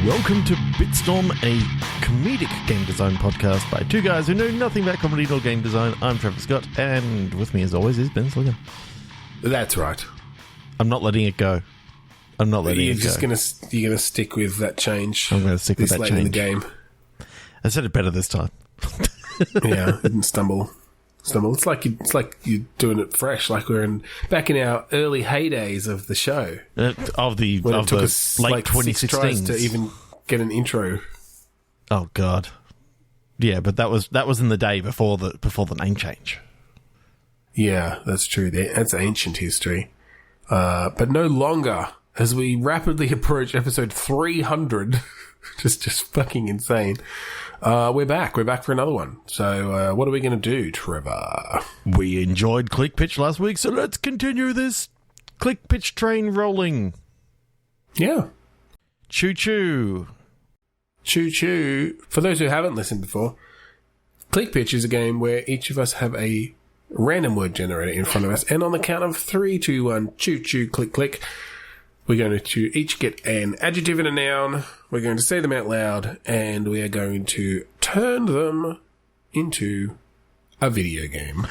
Welcome to Bitstorm, a comedic game design podcast by two guys who know nothing about comedy or game design. I'm Trevor Scott, and with me as always is Ben Sligan. That's right. I'm not letting it go. I'm not letting it go. You're gonna stick with that change. I'm going to stick with that late change. in the game. I said it better this time. Yeah, didn't stumble. It's like you're doing it fresh, like we're back in our early heydays of the show. Of the Took us late like 6 2016s tries to even get an intro. Oh God, yeah, but that was in the day before the name change. Yeah, that's true. That's ancient history, but no longer as we rapidly approach episode 300. just fucking insane. We're back. We're back for another one. So, what are we going to do, Trevor? We enjoyed Click Pitch last week, so let's continue this Click Pitch train rolling. Yeah. Choo choo. Choo choo. For those who haven't listened before, Click Pitch is a game where each of us have a random word generator in front of us, and on the count of 3, 2, 1, choo choo, click, click, we're going to each get an adjective and a noun. We're going to say them out loud, and we are going to turn them into a video game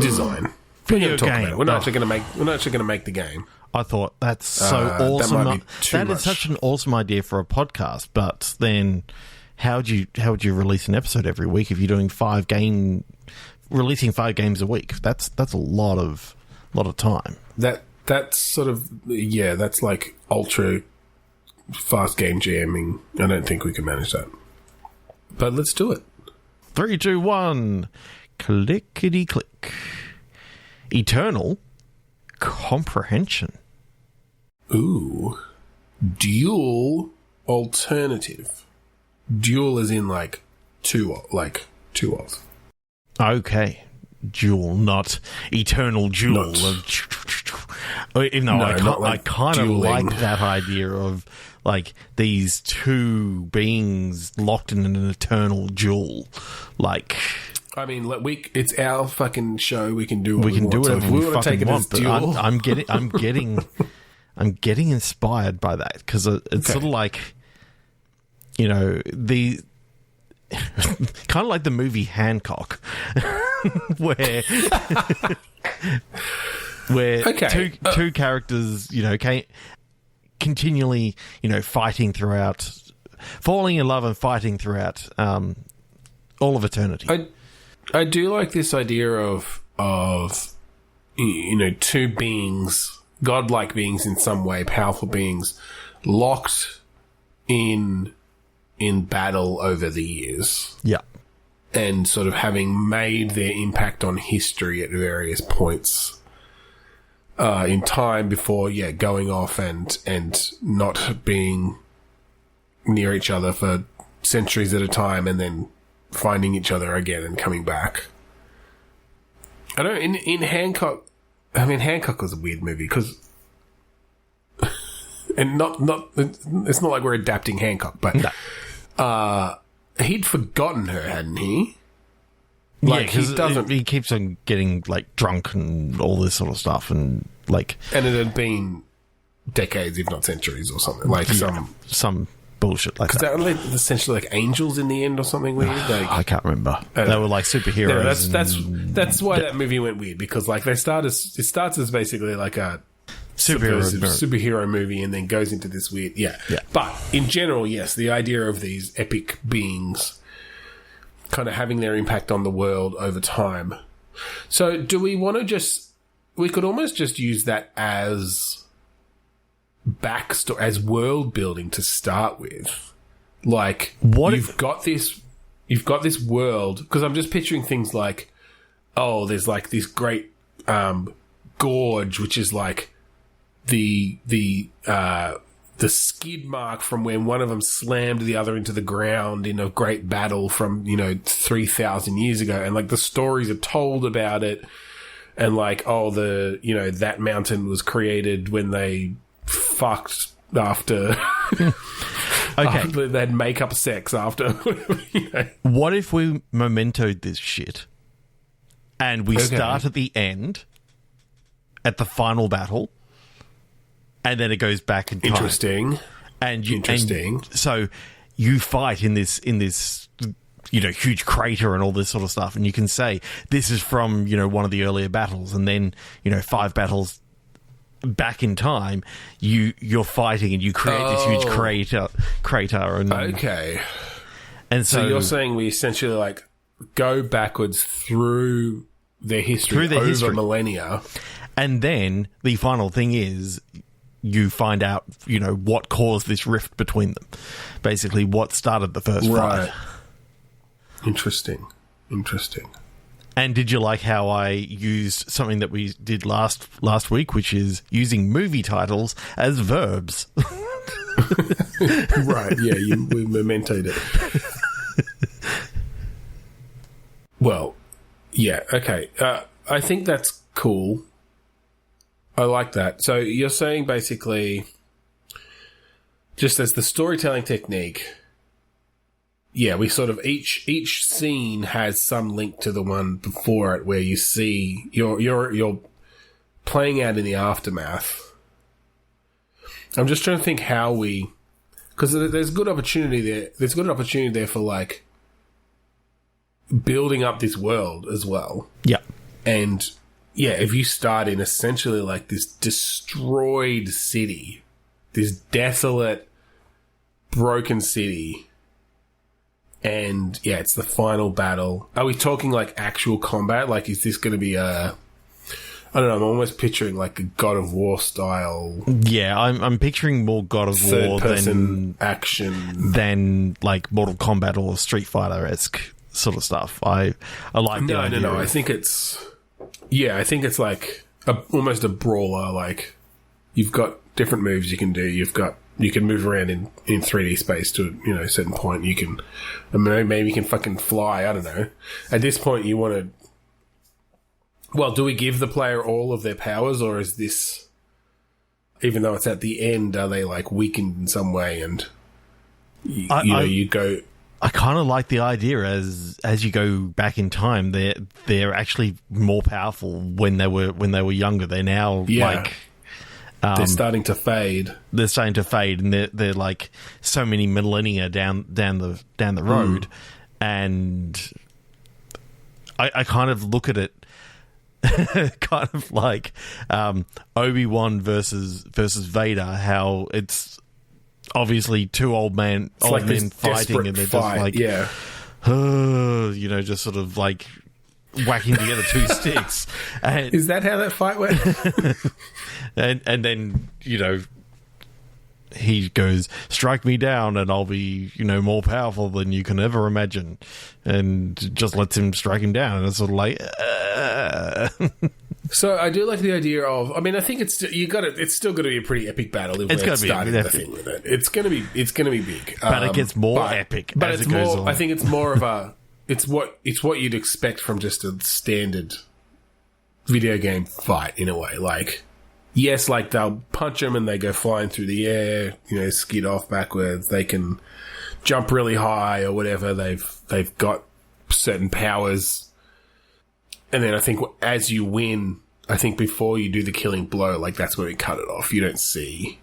design. Video game. We're not actually going to make the game. I thought that's so awesome. That might be too That much. is such an awesome idea for a podcast. But then, how would you release an episode every week if you're doing releasing 5 games a week? That's a lot of time. That's sort of, yeah, that's like ultra fast game jamming. I don't think we can manage that. But let's do it. 3, 2, 1. Clickety click. Eternal comprehension. Ooh. Dual alternative. Dual as in like two of. Okay. Dual, not eternal duel. Even though I kind of like that idea of like these two beings locked in an eternal duel. Like, I mean, it's our fucking show. We can do what we can do whatever we fucking want. But duel. I'm getting inspired by that because it's sort of like, you know, the kind of like the movie Hancock. where two characters, you know, continually, you know, falling in love and fighting throughout all of eternity. I do like this idea of you know, two beings, godlike beings in some way, powerful beings, locked in battle over the years. Yeah. And sort of having made their impact on history at various points in time before, going off and not being near each other for centuries at a time and then finding each other again and coming back. I don't, in Hancock, I mean, Hancock was a weird movie because, and it's not like we're adapting Hancock, but, he'd forgotten her, hadn't he? Like, he keeps on getting like drunk and all this sort of stuff, and like, and it had been decades, if not centuries, or something like some bullshit like that. Because they were essentially like angels in the end, or something weird. Like, I can't remember. They were like superheroes. Yeah, that's why that movie went weird, because like it starts as basically like a superhero movie and then goes into this weird but in general, yes, the idea of these epic beings kind of having their impact on the world over time. So do we want to we could almost just use that as backstory, as world building to start with. Like, you've got this world, because I'm just picturing things like, there's like this great gorge, which is like the skid mark from when one of them slammed the other into the ground in a great battle from, 3,000 years ago. And like the stories are told about it. And like, that mountain was created when they fucked after, after they'd make up sex after. What if we mementoed this shit and we start at the end, at the final battle, and then it goes back in time. Interesting. And interesting. And so you fight in this huge crater and all this sort of stuff, and you can say this is from one of the earlier battles, and then 5 battles back in time you're fighting and you create this huge crater and okay. And so you're saying we essentially like go backwards through their history over millennia, and then the final thing is you find out what caused this rift between them, basically what started the first fight. Interesting. And did you like how I used something that we did last week, which is using movie titles as verbs? Right, yeah, we mementoed it. Well, yeah, okay. I think that's cool. I like that. So you're saying basically, just as the storytelling technique, yeah, we sort of each scene has some link to the one before it, where you see you're playing out in the aftermath. I'm just trying to think how because there's good opportunity there. There's good opportunity there for like building up this world as well. Yeah, and yeah, if you start in essentially like this destroyed city, this desolate, broken city. And yeah, it's the final battle. Are we talking like actual combat? Like, is this going to be I don't know. I'm almost picturing like a God of War style. Yeah, I'm picturing more God of War than action, than like Mortal Kombat or Street Fighter-esque sort of stuff. I like the idea. No. I think it's like almost a brawler. Like, you've got different moves you can do. You can move around in 3D space to a certain point. You can, maybe you can fucking fly. I don't know. At this point, you want to. Well, do we give the player all of their powers, or is this, even though it's at the end, are they like weakened in some way? And you go. I kind of like the idea as you go back in time, they're actually more powerful when they were younger. They're now like. They're starting to fade. They're starting to fade, and they're like so many millennia down the road, and I kind of look at it kind of like Obi-Wan versus Vader. How it's obviously two old men fighting, and they're just like just sort of like whacking together two sticks. And is that how that fight went? and then he goes, strike me down and I'll be more powerful than you can ever imagine, and just lets him strike him down, and it's sort of like So I do like the idea of, I think it's still going to be a pretty epic battle. It's going to be epic. With it. It's going to be big, but it gets more epic as it goes on. I think it's more of a it's what you'd expect from just a standard video game fight in a way. Like, yes, like they'll punch them and they go flying through the air, skid off backwards. They can jump really high or whatever. They've got certain powers. And then I think as you win, I think before you do the killing blow, like that's where we cut it off. You don't see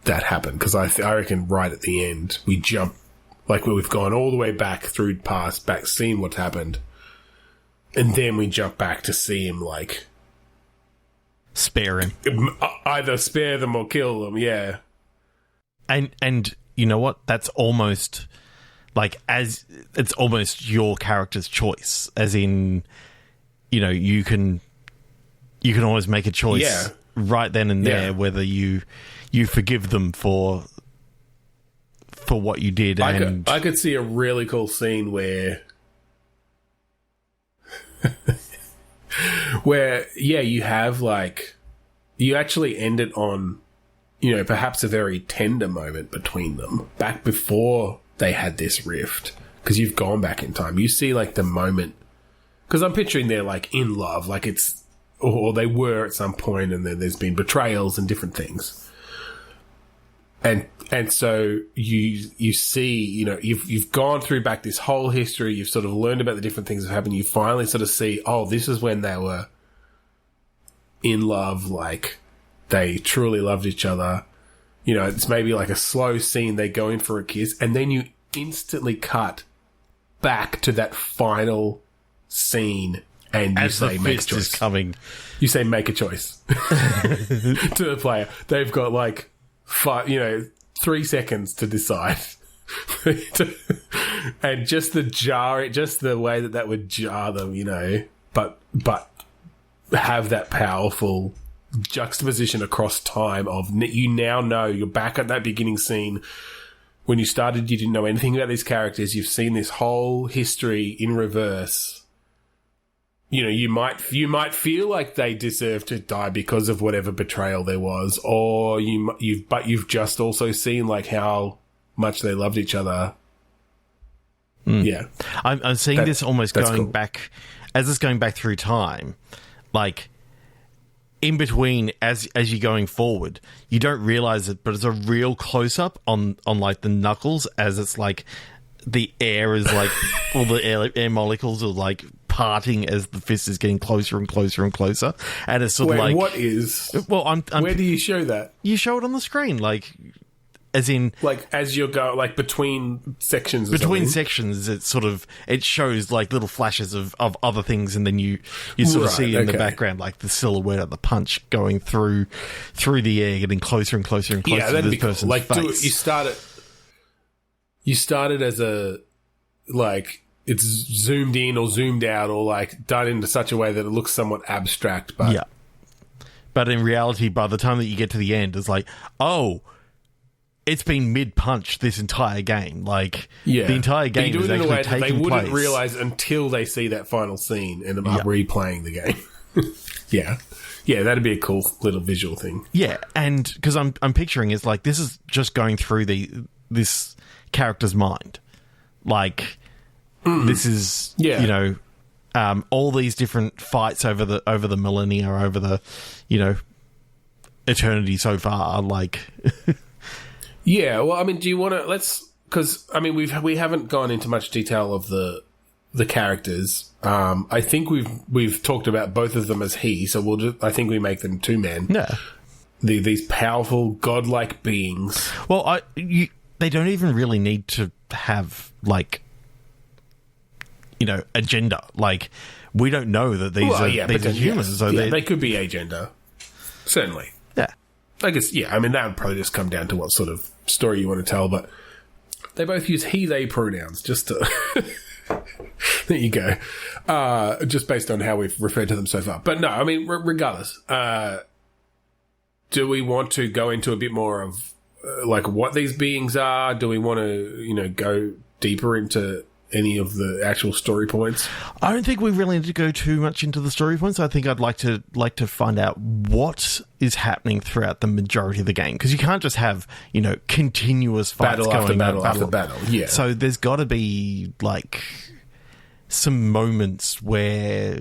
that happen, because I reckon right at the end we jump, like where we've gone all the way back through past, back seeing what's happened, and then we jump back to see him like spare him, either spare them or kill them. Yeah, and you know what? That's almost like it's almost your character's choice, as in. You can always make a choice right then and there whether you forgive them for what you did. I could see a really cool scene where you have like, you actually end it on, perhaps a very tender moment between them back before they had this rift, because you've gone back in time. You see like the moment. Because I'm picturing they're like in love, like it's, or they were at some point, and then there's been betrayals and different things, and so you see, you've gone through back this whole history, you've sort of learned about the different things that have happened. You finally sort of see, oh, this is when they were in love, like they truly loved each other, You know, it's maybe like a slow scene. They go in for a kiss, and then you instantly cut back to that final scene, and you say, "Make a choice." Coming. You say, "Make a choice" to the player. They've got like 3 seconds to decide, and just the way that would jar them, you know, but have that powerful juxtaposition across time of you now know you're back at that beginning scene. When you started, you didn't know anything about these characters. You've seen this whole history in reverse. You know, you might feel like they deserve to die because of whatever betrayal there was, or you've just also seen like how much they loved each other. Yeah, I'm seeing this almost going back as it's going back through time, like. In between, as you're going forward, you don't realize it, but it's a real close up on like the knuckles as it's like the air is like all the air molecules are like parting as the fist is getting closer and closer and closer, and it's sort of like what is? Well, I'm where do you show that? You show it on the screen, like. As in, like as you go, like between sections. Sections, it shows like little flashes of other things, and then you sort of see in the background like the silhouette of the punch going through the air, getting closer and closer and closer to this person's like, face. You started as a like it's zoomed in or zoomed out or like done into such a way that it looks somewhat abstract, but yeah. But in reality, by the time that you get to the end, it's like, oh. It's been mid-punch this entire game. Like, the entire game is actually taking place. They wouldn't realise until they see that final scene and are replaying the game. Yeah, that'd be a cool little visual thing. Yeah, and because I'm picturing it's like this is just going through this character's mind. Like, this is, you know, all these different fights over the millennia, over the, you know, eternity so far, like... Yeah, well, I mean, do you want to because I mean we haven't gone into much detail of the characters. I think we've talked about both of them as he, so I think we make them two men. Yeah, these powerful godlike beings. Well, they don't even really need to have like, you know, agenda. Like we don't know that these are humans. Yes. So they could be agender, certainly. Yeah, I guess. Yeah, I mean that would probably just come down to what sort of story you want to tell, but they both use he, they pronouns just to... There you go. Just based on how we've referred to them so far. But no, I mean, regardless, do we want to go into a bit more of like what these beings are? Do we want to, you know, go deeper into any of the actual story points? I don't think we really need to go too much into the story points. I think I'd like to find out what is happening throughout the majority of the game, because you can't just have, you know, continuous fights battle going after battle. Yeah. So there's got to be like some moments where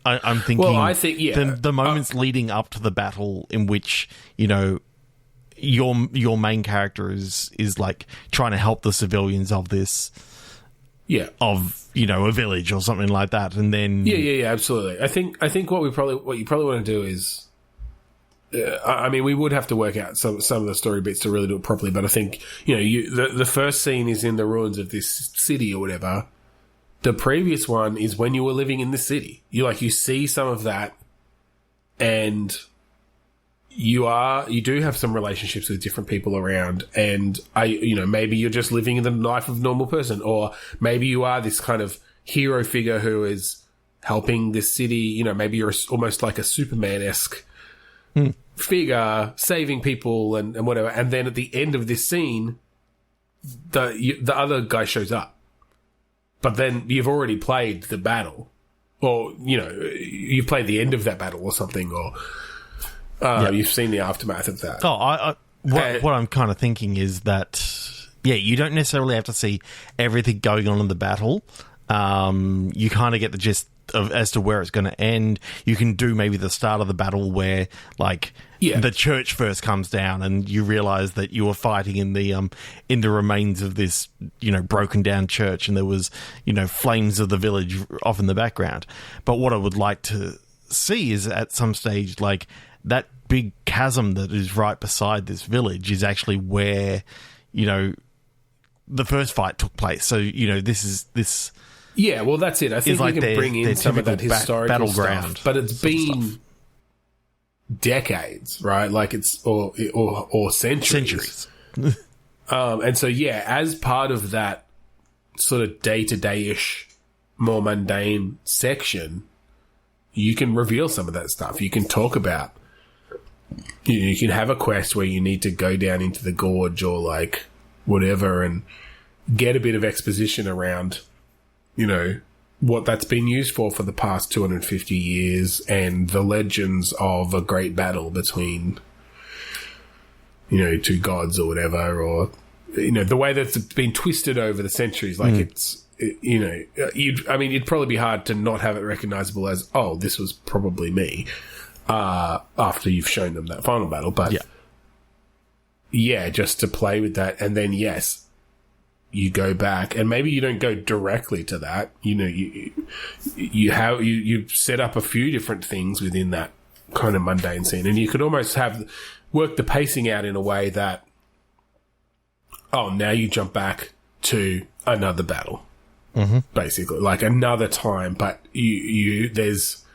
I'm thinking. Well, I think the moments leading up to the battle in which, you know, your main character is like trying to help the civilians of this, of, you know, a village or something like that, and then absolutely. I think what you probably want to do is, I mean, we would have to work out some of the story bits to really do it properly. But I think, you know, the first scene is in the ruins of this city or whatever. The previous one is when you were living in the city. You see some of that, and you do have some relationships with different people around, and maybe you're just living in the life of a normal person, or maybe you are this kind of hero figure who is helping this city. You know, maybe you're almost like a Superman-esque figure, saving people and whatever. And then at the end of this scene, the other guy shows up, but then you've already played the battle, or you know, you've played the end of that battle or something, or. You've seen the aftermath of that. What I'm kind of thinking is that, you don't necessarily have to see everything going on in the battle. You kind of get the gist of as to where it's going to end. You can do maybe the start of the battle where, like, the church first comes down, and you realise that you were fighting in the remains of this, you know, broken down church, and there was, you know, flames of the village off in the background. But what I would like to see is at some stage, like, that big chasm that is right beside this village is actually where, the first fight took place. So, this. Yeah, well, that's it. I think we can bring in some of that historical battleground stuff, but it's been decades, right? Like it's or centuries. And so, as part of that sort of day-to-day-ish, more mundane section, you can reveal some of that stuff. You can talk about, you can have a quest where you need to go down into the gorge or like whatever and get a bit of exposition around, what that's been used for the past 250 years and the legends of a great battle between, two gods or whatever, or, the way that it's been twisted over the centuries. Like it'd probably be hard to not have it recognizable as, oh, this was probably me, after you've shown them that final battle. But just to play with that. And then, yes, you go back and maybe you don't go directly to that. You set up a few different things within that kind of mundane scene, and you could almost work the pacing out in a way that, now you jump back to another battle, basically, like another time. But there's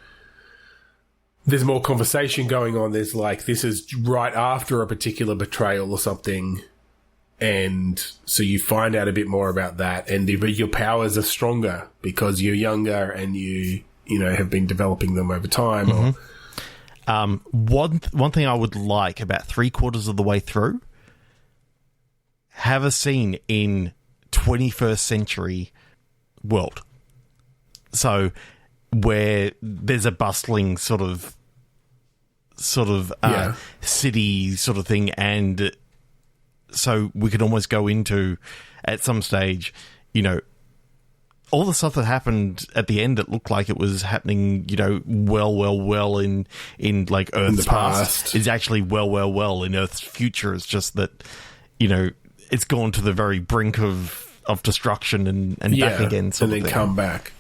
more conversation going on. There's like, this is right after a particular betrayal or something, and so you find out a bit more about that, and your powers are stronger because you're younger and you have been developing them over time. One thing I would like about 3/4 of the way through, have a scene in 21st century world. So where there's a bustling sort of city sort of thing, and so we could almost go into, at some stage, all the stuff that happened at the end, it looked like it was happening, well in like Earth's past is actually well in Earth's future. It's just that, it's gone to the very brink of destruction and back again. And then come back.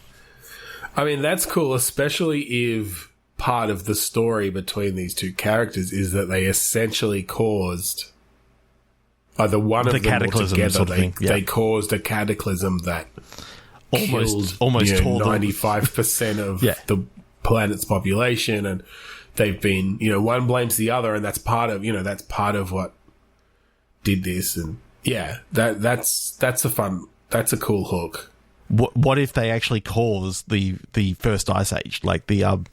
I mean, that's cool, especially if part of the story between these two characters is that they essentially caused either one of them or together. They caused a cataclysm that almost killed 95% of the planet's population, and they've been, one blames the other, and that's part of what did this. And that's a cool hook. What if they actually caused the first ice age? Like the other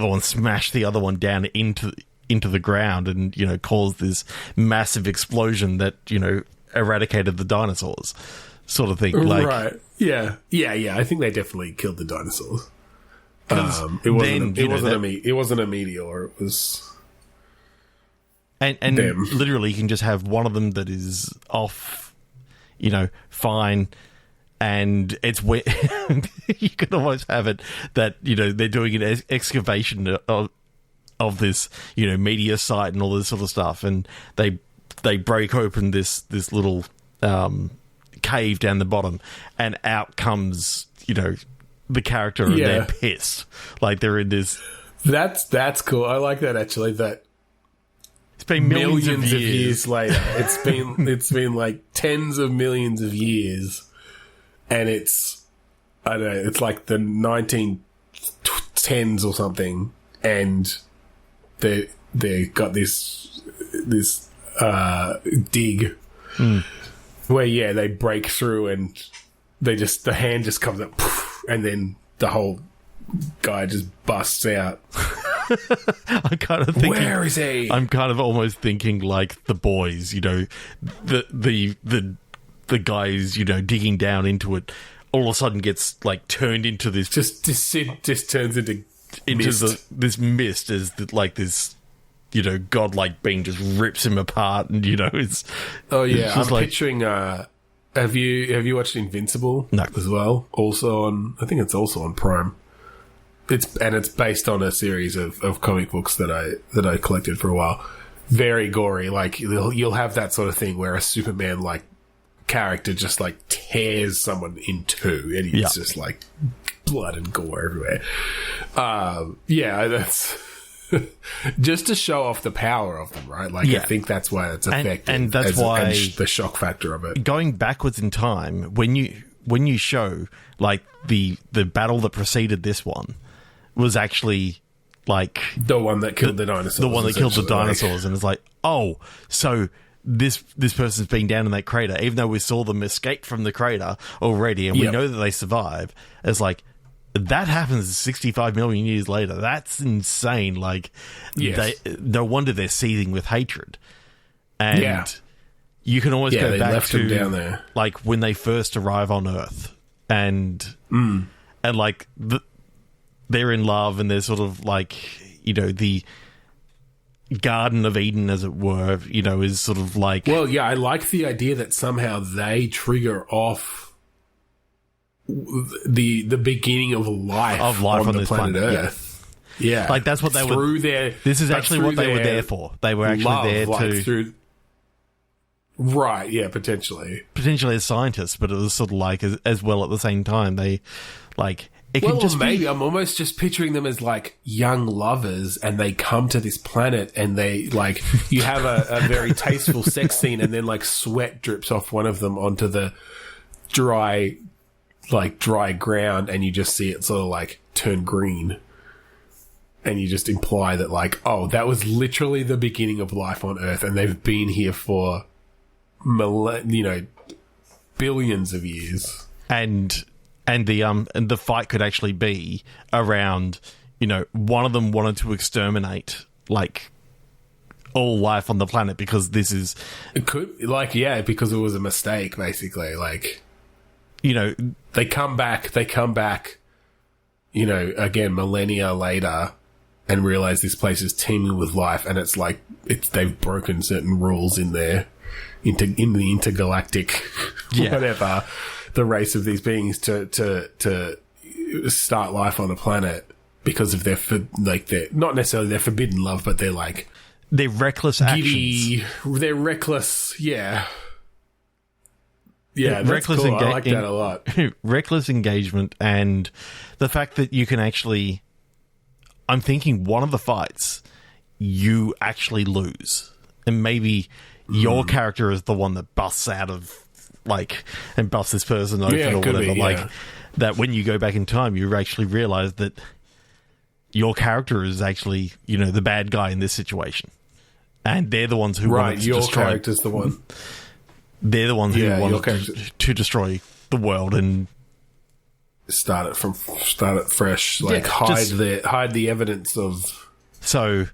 one smashed the other one down into the ground and caused this massive explosion that eradicated the dinosaurs, sort of thing. Like, right? Yeah. I think they definitely killed the dinosaurs. It wasn't a meteor. It was. And literally, you can just have one of them that is off, fine, and it's where you can almost have it that they're doing an excavation of this meteor site and all this sort of stuff, and they break open this little cave down the bottom, and out comes the character, and they're pissed, like they're in this. That's cool. I like that, actually. That. It's been millions of years later. It's been like tens of millions of years, and it's, I don't know, it's like the 1910s or something, and they got this dig where they break through, and the hand just comes up, and then the whole guy just busts out. I'm kind of thinking, where is he? I'm kind of almost thinking like The Boys, the guys, digging down into it, all of a sudden gets like turned into this, just turns into mist. This mist is like this, godlike being just rips him apart, and it's. Oh yeah, I'm picturing. Have you watched Invincible? No. As well. I think it's also on Prime. It's based on a series of comic books that I collected for a while. Very gory. Like you'll have that sort of thing where a Superman like character just like tears someone in two, and it's just like blood and gore everywhere. just to show off the power of them, right? Like, I think that's why it's effective, and that's why the shock factor of it. Going backwards in time, when you show like the battle that preceded this one was actually like the one that killed the dinosaurs, the one that killed the dinosaurs, and it's like, oh, so this person's been down in that crater, even though we saw them escape from the crater already, and we know that they survive. It's that happens 65 million years later. That's insane. Like, no wonder they're seething with hatred. And you can always go back to down there, like when they first arrive on Earth, and like they're in love, and they're sort of like, the Garden of Eden, as it were, is sort of like... Well, yeah, I like the idea that somehow they trigger off the beginning of life on the planet Earth. Yeah. Like, that's what they were... This is actually what they were there for. They were actually there to... Right, yeah, potentially. Potentially as scientists, but it was sort of like, as well at the same time, they, like... Maybe I'm almost just picturing them as like young lovers, and they come to this planet, and they like, you have a very tasteful sex scene, and then like sweat drips off one of them onto the dry ground, and you just see it sort of like turn green, and you just imply that like, oh, that was literally the beginning of life on Earth, and they've been here for billions of years, and the fight could actually be around, one of them wanted to exterminate like all life on the planet because this is... It could, because it was a mistake, basically. Like, they come back, again, millennia later, and realize this place is teeming with life, and it's like, they've broken certain rules in there, in the intergalactic, whatever... the race of these beings to start life on a planet because of their not necessarily their forbidden love, but they're like their reckless actions. They're reckless, reckless. Cool. I like that a lot. Reckless engagement, and the fact that you can actually... I'm thinking one of the fights you actually lose, and maybe your character is the one that busts out of and busts this person open or whatever. That when you go back in time, you actually realize that your character is actually, the bad guy in this situation. And they're the ones who wanted to destroy... Your character's the one. They're the ones who wanted to destroy the world and... Start it fresh. Hide the evidence of... So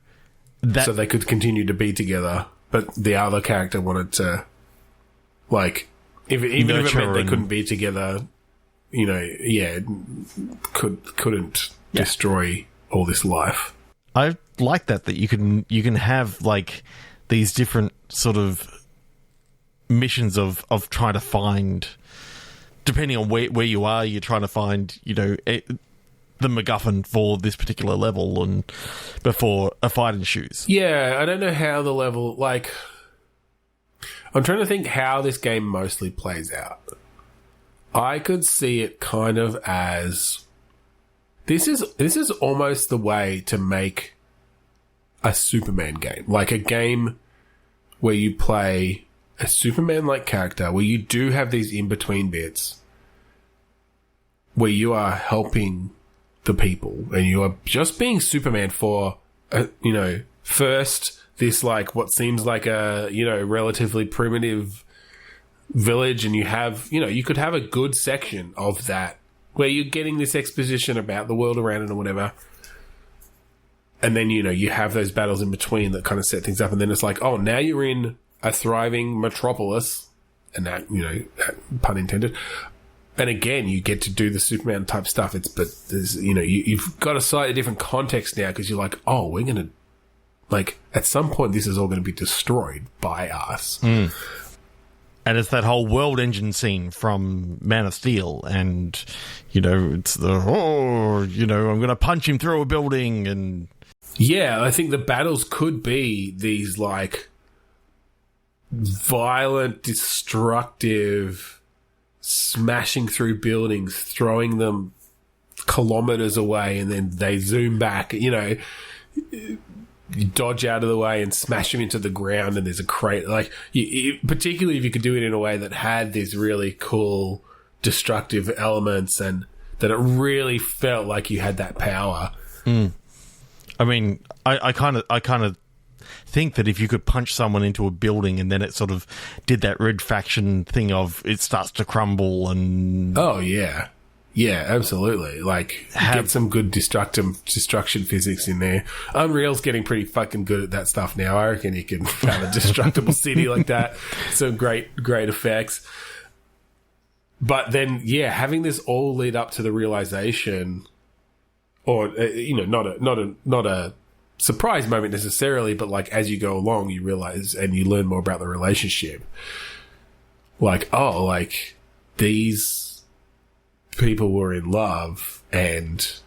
they could continue to be together. But the other character wanted to, even if it meant they couldn't be together, couldn't destroy all this life. I like that you can have these different sort of missions of trying to find, depending on where you are, you're trying to find the MacGuffin for this particular level and before a fight ensues. Yeah, I don't know how the level I'm trying to think how this game mostly plays out. I could see it kind of as this is almost the way to make a Superman game. Like a game where you play a Superman-like character, where you do have these in-between bits, where you are helping the people, and you are just being Superman for, first... this what seems like a relatively primitive village, and you have you could have a good section of that where you're getting this exposition about the world around it or whatever, and then you have those battles in between that kind of set things up, and then it's like, oh, now you're in a thriving metropolis, and that pun intended, and again you get to do the Superman type stuff. There's you've got a slightly different context now because you're like, oh, we're gonna at some point, this is all going to be destroyed by us. And it's that whole world engine scene from Man of Steel. And, it's I'm going to punch him through a building. And yeah, I think the battles could be these, violent, destructive, smashing through buildings, throwing them kilometers away, and then they zoom back, you dodge out of the way and smash him into the ground, and there's a crate. Like, particularly if you could do it in a way that had these really cool destructive elements, and that it really felt like you had that power. I mean, I kind of think that if you could punch someone into a building and then it sort of did that red faction thing of it starts to crumble and... Oh, yeah. Yeah, absolutely. Like, get some good destruction physics in there. Unreal's getting pretty fucking good at that stuff now. I reckon you can have a destructible city like that. Some great effects. But then, yeah, having this all lead up to the realization, or not a surprise moment necessarily, but like as you go along, you realize and you learn more about the relationship. Like, oh, like these people were in love, and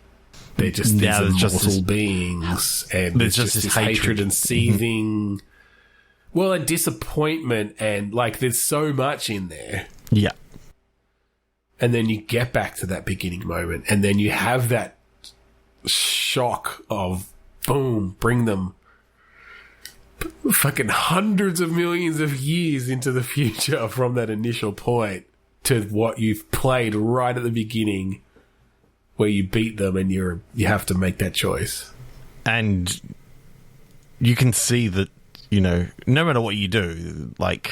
they're just these immortal beings, and there's just this hatred and seething. Well, and disappointment, and like there's so much in there. Yeah. And then you get back to that beginning moment, and then you have that shock of, boom, bring them fucking hundreds of millions of years into the future from that initial point to what you've played right at the beginning, where you beat them and you have to make that choice. And you can see that, you know, no matter what you do, like...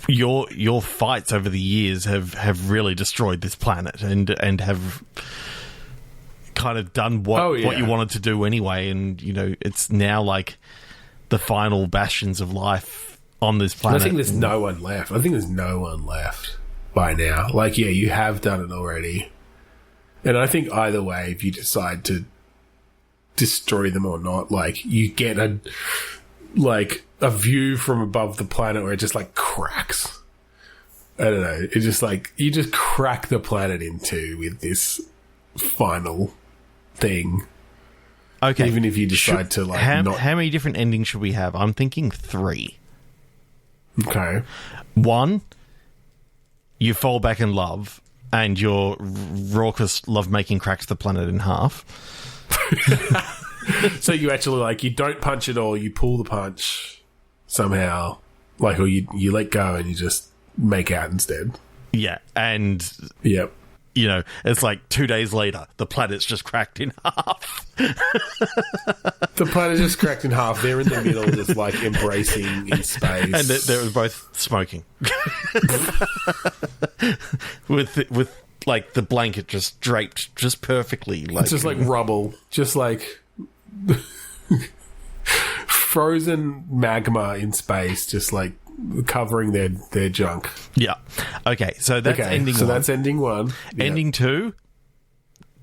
Your fights over the years have really destroyed this planet and have kind of done what you wanted to do anyway, and you know it's now like the final bastions of life on this planet. I think there's no one left. I think there's no one left by now. Like, yeah, you have done it already, and I think either way, if you decide to destroy them or not, like you get a view from above the planet where it just like cracks. I don't know. It's just like you just crack the planet in two with this final thing. Okay. Even if you decide to like how many different endings should we have? I'm thinking 3. Okay. 1, you fall back in love and your raucous lovemaking cracks the planet in half. So you actually like, you don't punch at all, you pull the punch somehow, like, or you let go and you just make out instead. Yeah, and yep, you know, it's like 2 days later, the planet's just cracked in half. The planet's just cracked in half. They're in the middle, just like embracing in space, and they're both smoking, with like the blanket just draped just perfectly, like it's just like rubble, just like frozen magma in space, just like covering their junk. Yeah. Okay, so that's ending 1. So that's ending 1. Yep. Ending 2,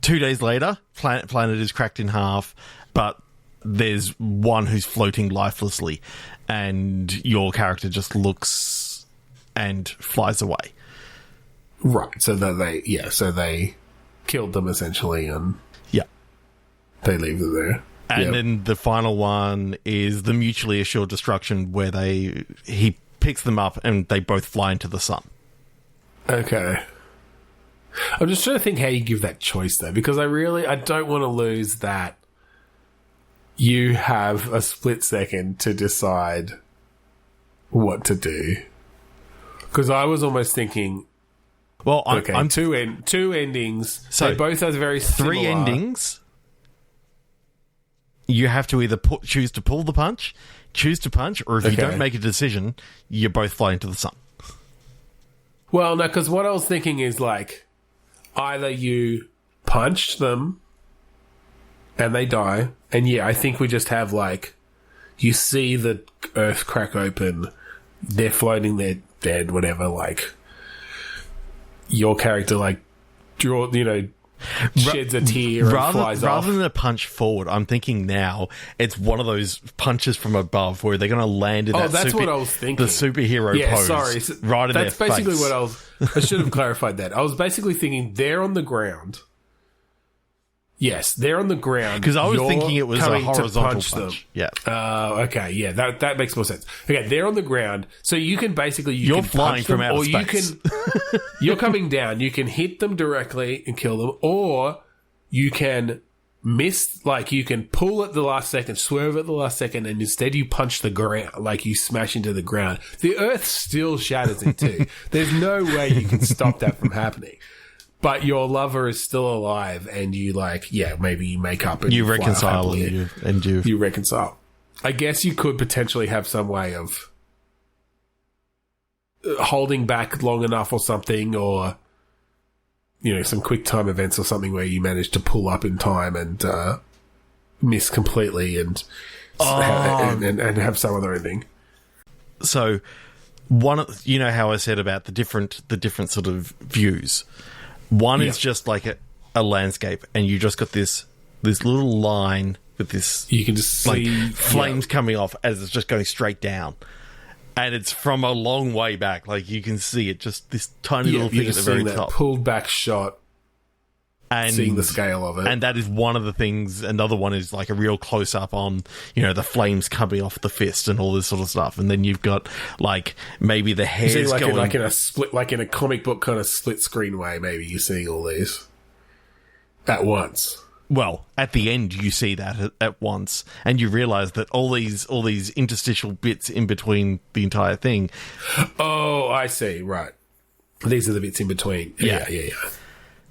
2 days later, planet is cracked in half, but there's one who's floating lifelessly, and your character just looks and flies away. Right. So that they killed them essentially, and they leave them there. And then the final one is the mutually assured destruction, where he picks them up and they both fly into the sun. Okay. I'm just trying to think how you give that choice, though, because I don't want to lose that you have a split second to decide what to do. Because I was almost thinking, well, I'm two endings. So they both have very similar. 3 endings. You have to either choose to pull the punch, choose to punch, or if you don't make a decision, you both fly into the sun. Well, no, because what I was thinking is like either you punch them and they die, and I think we just have like you see the earth crack open, they're floating, they're dead, whatever. Like your character like sheds a tear and flies off. Rather than a punch forward, I'm thinking now it's one of those punches from above where they're going to land in that's what I was thinking. The superhero pose. Sorry. Right in their face. That's basically what I should have clarified that. I was basically thinking they're on the ground. Yes, they're on the ground. Because I was thinking it was a horizontal punch. Yeah. Okay. Yeah, that makes more sense. Okay, they're on the ground, so you can basically you're flying from outer space, you're coming down. You can hit them directly and kill them, or you can miss, like you can pull at the last second, swerve at the last second, and instead you punch the ground, like you smash into the ground, the earth still shatters in two. There's no way you can stop that from happening. But your lover is still alive, and you maybe you make up and you reconcile and you reconcile. I guess you could potentially have some way of holding back long enough or something, or some quick time events or something where you manage to pull up in time and miss completely and have some other ending. So how I said about the different sort of views. One is just like a landscape, and you just got this little line with this. You can just see flames coming off as it's just going straight down, and it's from a long way back. Like you can see it, just this tiny little thing at the very top, pulled back shot, and seeing the scale of it. And that is one of the things. Another one is like a real close up on the flames coming off the fist and all this sort of stuff. And then you've got like maybe the hairs going like in a split, like in a comic book kind of split screen way. Maybe you're seeing all these at once. Well, at the end you see that at once, and you realise that all these interstitial bits in between the entire thing. Oh, I see. Right, these are the bits in between. Yeah.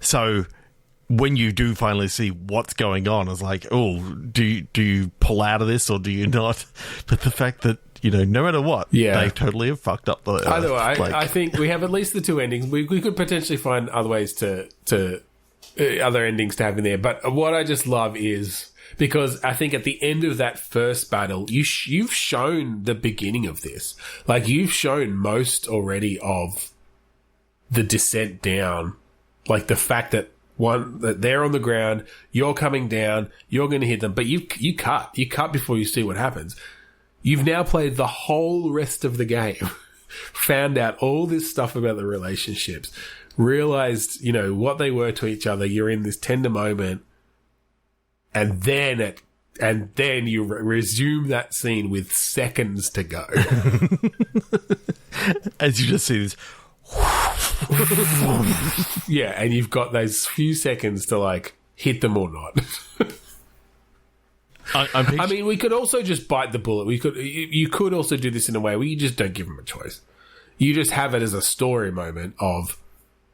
So when you do finally see what's going on, it's like, oh, do you pull out of this or do you not? But the fact that, no matter what, they totally have fucked up the Earth. Either way, I think we have at least the two endings. We could potentially find other ways to other endings to have in there. But what I just love is, because I think at the end of that first battle, you've shown the beginning of this. Like, you've shown most already of the descent down. Like, the fact that that they're on the ground, you're coming down, you're going to hit them, but you cut before you see what happens. You've now played the whole rest of the game, found out all this stuff about the relationships, realized, what they were to each other. You're in this tender moment, and then you resume that scene with seconds to go. As you just see this. Yeah, and you've got those few seconds to like hit them or not. I mean, we could also just bite the bullet. You could also do this in a way where you just don't give them a choice. You just have it as a story moment of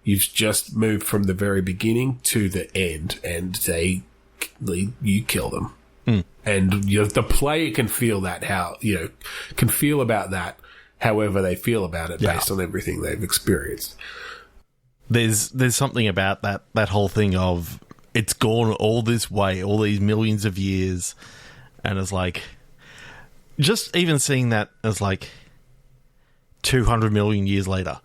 you've just moved from the very beginning to the end, and you kill them, and the player can feel that can feel about that. However they feel about it based on everything they've experienced. There's something about that whole thing of it's gone all this way, all these millions of years, and it's like, just even seeing that as like 200 million years later.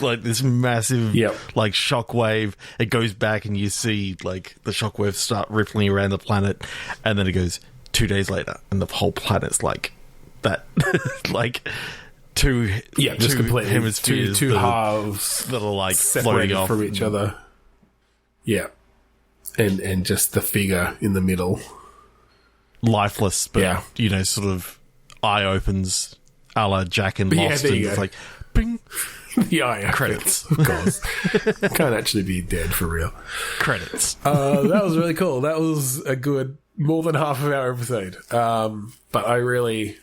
Like this massive like shockwave, it goes back and you see like the shockwaves start rippling around the planet, and then it goes 2 days later, and the whole planet's like that, like two completely hemispheres, two halves that are like separated floating off from each other. Yeah, and just the figure in the middle, lifeless, but sort of eye opens, a la Jack and Lost, and it's like, bing. The eye credits, of course. Can't actually be dead for real. Credits. That was really cool. That was a good more than half of our episode. But I really,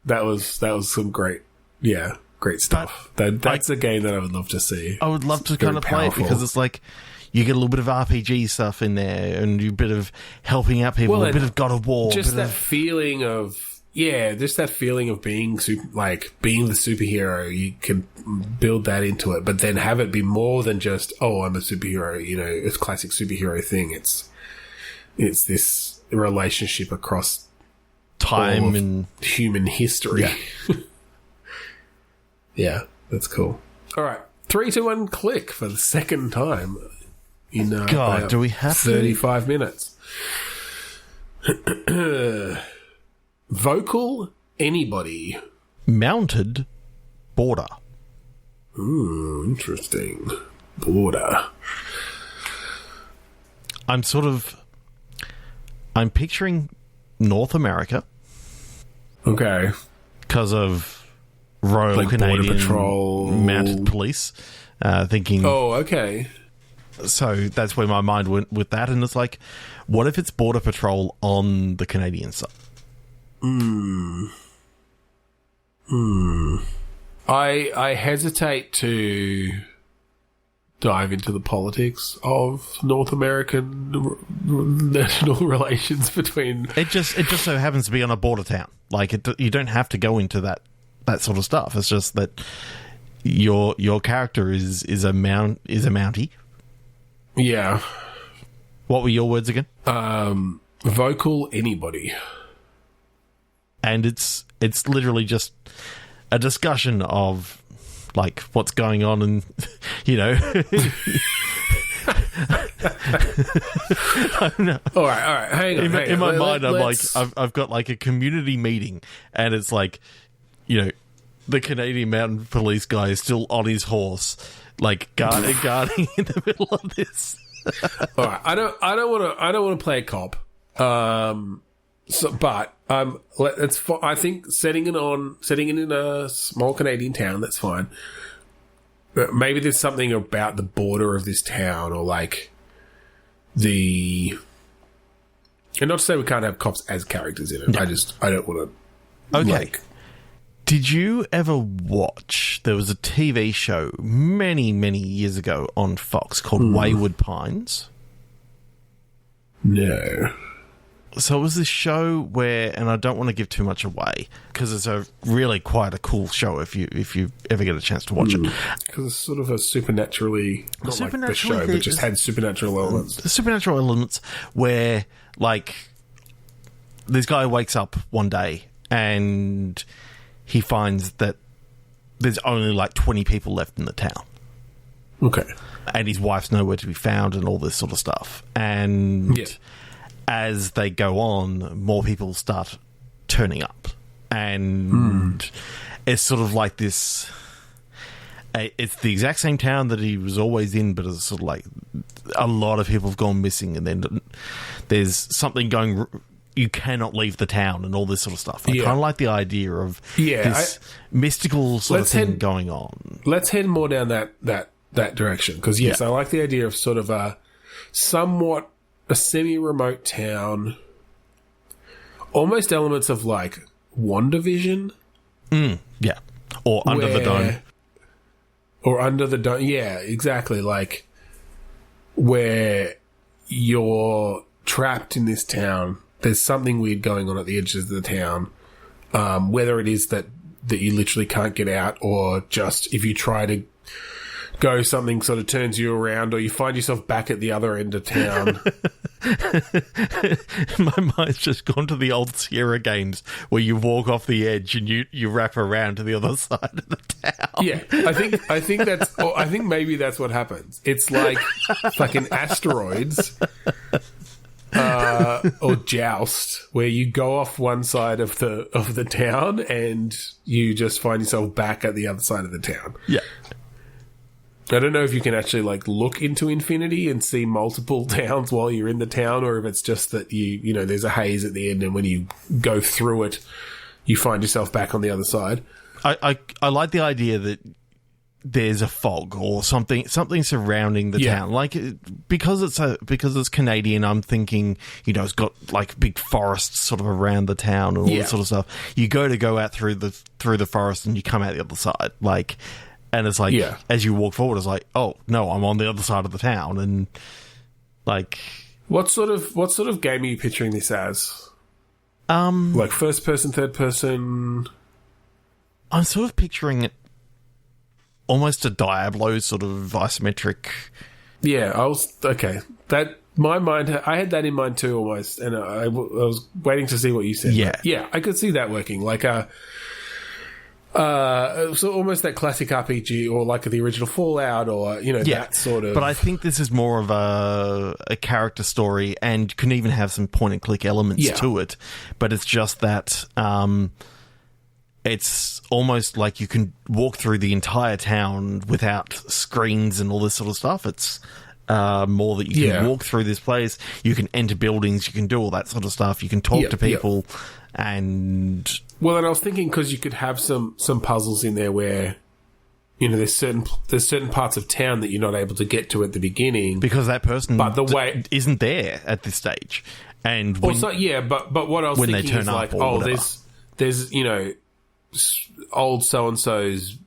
that was some great stuff. That's a game that I would love to see. I would love to kind of play it, because it's like you get a little bit of RPG stuff in there, and a bit of helping out people, a bit of God of War, just that feeling of. Yeah, just that feeling of being being the superhero. You can build that into it, but then have it be more than just, oh, I'm a superhero. It's a classic superhero thing. It's this relationship across time and human history. Yeah, that's cool. All right, 3, 2, 1, click for the second time in God, do we have 35 minutes? Vocal anybody. Mounted border. Ooh, interesting. Border. I'm picturing North America. Okay. Because of Royal like Canadian Border Patrol, Mounted Police, thinking... Oh, okay. So that's where my mind went with that, and it's like, what if it's Border Patrol on the Canadian side? I hesitate to dive into the politics of North American national relations between... It just so happens to be on a border town. Like, you don't have to go into that sort of stuff. It's just that your character is a Mountie. Yeah. What were your words again? Vocal anybody. And it's literally just a discussion of, like, what's going on and, you know... All right. Hang on. In my mind, I'm like, I've got, like, a community meeting, and it's like, you know, the Canadian Mounted Police guy is still on his horse, like, guarding in the middle of this. All right. I don't want to play a cop. I think setting it in a small Canadian town, that's fine. But maybe there's something about the border of this town, or like and not to say we can't have cops as characters in it. No. I don't want to. Okay. Like, did you ever watch? There was a TV show many, many years ago on Fox called Wayward Pines. No. So it was this show where, and I don't want to give too much away because it's quite a cool show if you ever get a chance to watch it. Because it's sort of a supernaturally, not like the show, but just had supernatural elements. Supernatural elements where, like, this guy wakes up one day and he finds that there's only like 20 people left in the town. Okay. And his wife's nowhere to be found and all this sort of stuff. And... yeah. As they go on, more people start turning up. And it's sort of like this... It's the exact same town that he was always in, but it's sort of like a lot of people have gone missing, and then there's something going... You cannot leave the town and all this sort of stuff. I kind of like the idea of this mystical sort of thing going on. Let's head more down that direction. Because, yes, I like the idea of sort of a semi-remote town, almost elements of like WandaVision. Yeah. Or Under the Dome. Or Under the Dome. Yeah, exactly. Like, where you're trapped in this town. There's something weird going on at the edges of the town. Whether it is that you literally can't get out, or just if you try to go, something sort of turns you around, or you find yourself back at the other end of town. My mind's just gone to the old Sierra games where you walk off the edge and you wrap around to the other side of the town. Yeah, I think maybe that's what happens. It's like fucking Asteroids. Or Joust, where you go off one side of the town and you just find yourself back at the other side of the town. Yeah. I don't know if you can actually like look into infinity and see multiple towns while you're in the town, or if it's just that you know there's a haze at the end, and when you go through it, you find yourself back on the other side. I like the idea that there's a fog or something surrounding the town, like because it's Canadian. I'm thinking, you know, it's got like big forests sort of around the town and all this sort of stuff. You go out through the forest and you come out the other side, like. And it's like, as you walk forward, it's like, oh no, I'm on the other side of the town, and like, what sort of game are you picturing this as? Like first person, third person. I'm sort of picturing it almost a Diablo sort of isometric. Yeah, I had that in mind too, almost, and I was waiting to see what you said. Yeah, I could see that working, like a. So almost that classic RPG, or like the original Fallout, or you know that sort of. But I think this is more of a character story, and can even have some point and click elements to it. But it's just that it's almost like you can walk through the entire town without screens and all this sort of stuff. It's more that you can walk through this place, you can enter buildings, you can do all that sort of stuff, you can talk to people. And well, and I was thinking because you could have some puzzles in there where, you know, there's certain parts of town that you're not able to get to at the beginning because that person isn't there at this stage. And but what I was thinking is like, there's you know, old so and so's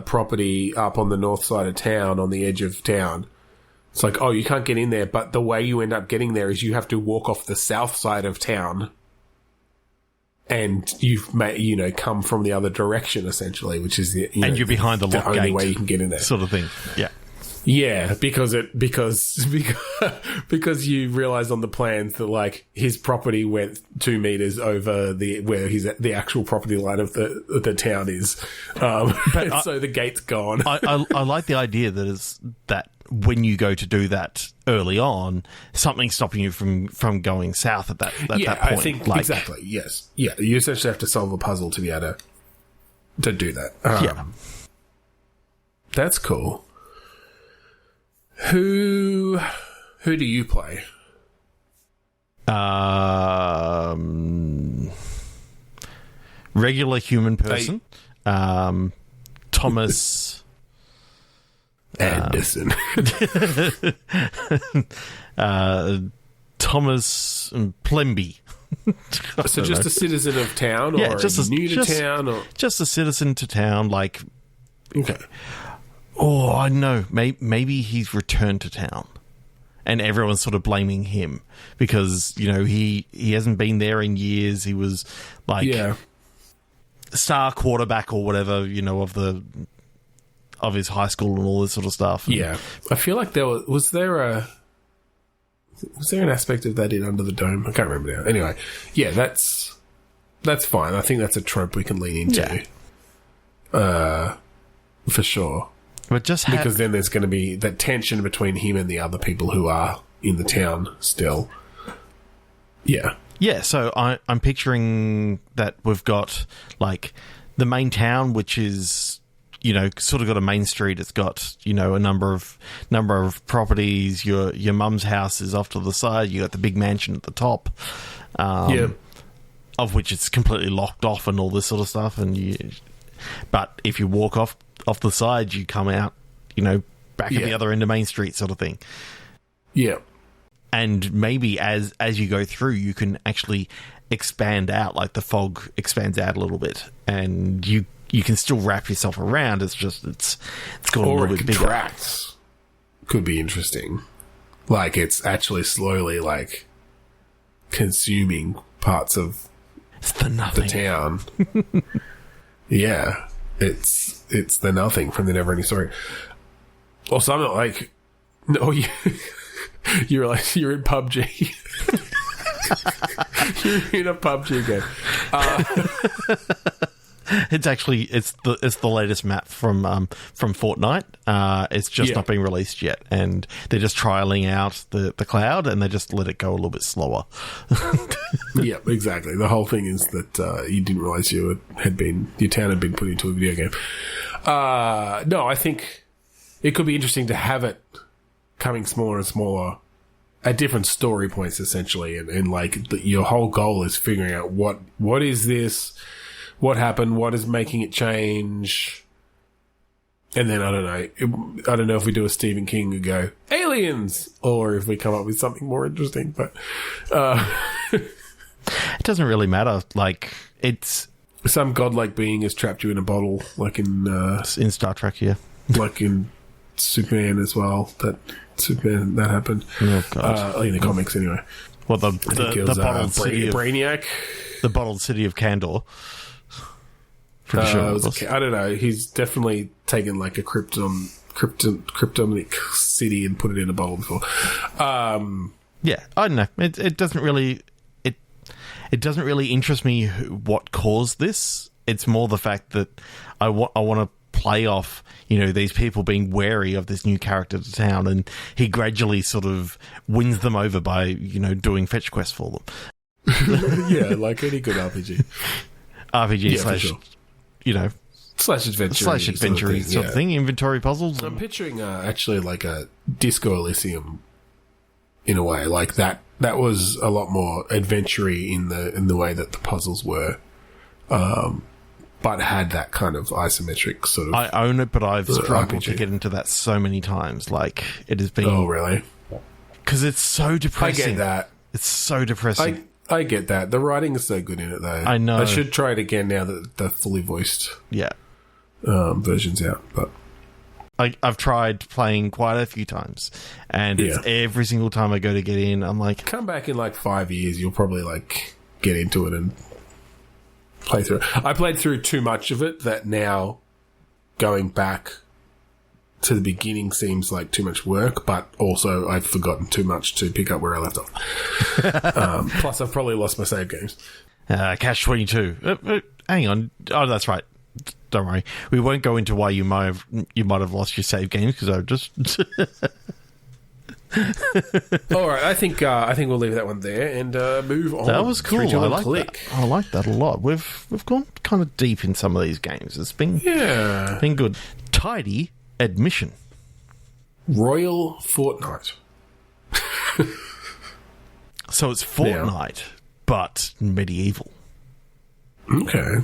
property up on the north side of town, on the edge of town. It's like, oh, you can't get in there, but the way you end up getting there is you have to walk off the south side of town. And you've come from the other direction essentially, which is you're behind the lock only gate way you can get in there, sort of thing. Yeah, because you realised on the plans that like his property went 2 meters over where the actual property line of the town is, so the gate's gone. I like the idea that when you go to do that early on, something's stopping you from going south at that point. I think exactly. Yes, yeah. You essentially have to solve a puzzle to be able to do that. That's cool. Who do you play? Regular human person. Thomas Anderson. Thomas Plemby. So just a citizen of town, or new to town, or just a citizen to town, like. Okay. Oh, I know. Maybe he's returned to town, and everyone's sort of blaming him because he hasn't been there in years. He was like star quarterback or whatever, of his high school and all this sort of stuff. Yeah, I feel like was there an aspect of that in Under the Dome? I can't remember now. Anyway, yeah, that's fine. I think that's a trope we can lean into, for sure. But because then there's going to be that tension between him and the other people who are in the town still. Yeah. Yeah, so I'm picturing that we've got, like, the main town, which is, sort of got a main street. It's got, a number of properties. Your mum's house is off to the side. You got the big mansion at the top. Of which it's completely locked off and all this sort of stuff. But if you walk off the side, you come out, back at the other end of Main Street sort of thing. Yeah. And maybe as you go through, you can actually expand out, like the fog expands out a little bit, and you can still wrap yourself around. It's just, it's got a little bit bigger. Contracts. Could be interesting. Like, it's actually slowly, like, consuming parts of the town. Yeah. It's the nothing from the Neverending Story. Or something like, no, you're in PUBG. You're in a PUBG game. It's actually it's the latest map from Fortnite. It's just not being released yet, and they're just trialing out the cloud, and they just let it go a little bit slower. Yeah, exactly. The whole thing is that you didn't realize your town had been put into a video game. No, I think it could be interesting to have it coming smaller and smaller at different story points, essentially, and like your whole goal is figuring out what is this. What happened? What is making it change? And then I don't know if we do a Stephen King and go aliens, or if we come up with something more interesting. But it doesn't really matter. Like, it's some godlike being has trapped you in a bottle, like in Star Trek, like in Superman as well. That happened. Oh God, in the comics anyway. Well, the bottled city of Brainiac, the bottled city of Kandor. Pretty sure I don't know. He's definitely taken like a kryptonic city and put it in a bottle before. Yeah, I don't know. It doesn't really it doesn't really interest me what caused this. It's more the fact that I want to play off these people being wary of this new character to town, and he gradually sort of wins them over by doing fetch quests for them. Yeah, like any good RPG. Slash. Sure. Slash adventure sort of thing, inventory puzzles. I'm picturing actually like a Disco Elysium in a way. Like that was a lot more adventure-y in the way that the puzzles were. But had that kind of isometric sort of... I own it, but I've struggled to get into that so many times. Like, it has been... Oh, really? Because it's so depressing. I get that. It's so depressing. I get that. The writing is so good in it, though. I know. I should try it again now that the fully voiced version's out. But I've tried playing quite a few times, and it's every single time I go to get in, I'm like... Come back in, 5 years, you'll probably, get into it and... play through. I played through too much of it that now going back to the beginning seems like too much work, but also I've forgotten too much to pick up where I left off. Plus, I've probably lost my save games. Catch 22. Hang on. Oh, that's right. Don't worry. We won't go into why you might have lost your save games because I just... All right, I think we'll leave that one there and move on. That was cool. I like that a lot. We've gone kind of deep in some of these games. It's been been good. Tidy admission. Royal Fortnite. So it's Fortnite, but medieval. Okay.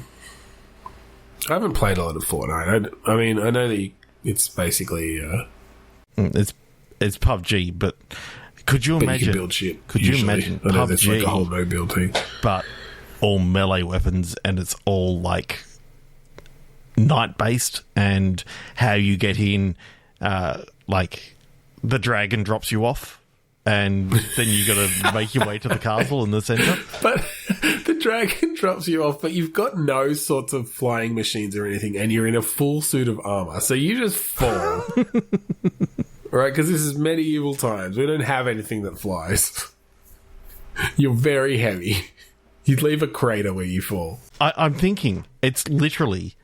I haven't played a lot of Fortnite. I mean, I know that it's basically It's PUBG, but could you imagine? You can build shit. Could usually. you imagine I know PUBG, there's a whole no build thing, but all melee weapons, and it's all night based, and how you get in, the dragon drops you off, and then you got to make your way to the castle in the center. But the dragon drops you off, but you've got no sorts of flying machines or anything, and you're in a full suit of armor, so you just fall. Right, because this is medieval times. We don't have anything that flies. You're very heavy. You'd leave a crater where you fall. I'm thinking it's literally...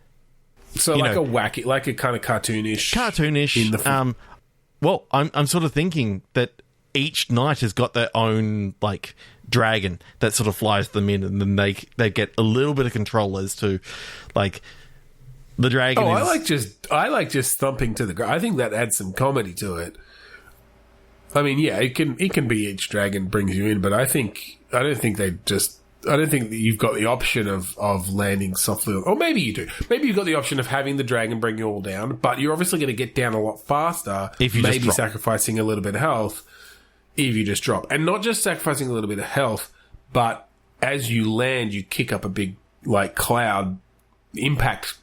So a wacky, like a kind of cartoonish... In the well, I'm sort of thinking that each knight has got their own, dragon that sort of flies them in, and then they get a little bit of control as to, the dragon. I like just thumping to the ground. I think that adds some comedy to it. I mean, yeah, it can be each dragon brings you in, but I don't think that you've got the option of landing softly, or maybe you do. Maybe you've got the option of having the dragon bring you all down, but you're obviously going to get down a lot faster if you maybe sacrificing a little bit of health if you just drop, and not just sacrificing a little bit of health, but as you land, you kick up a big cloud impact.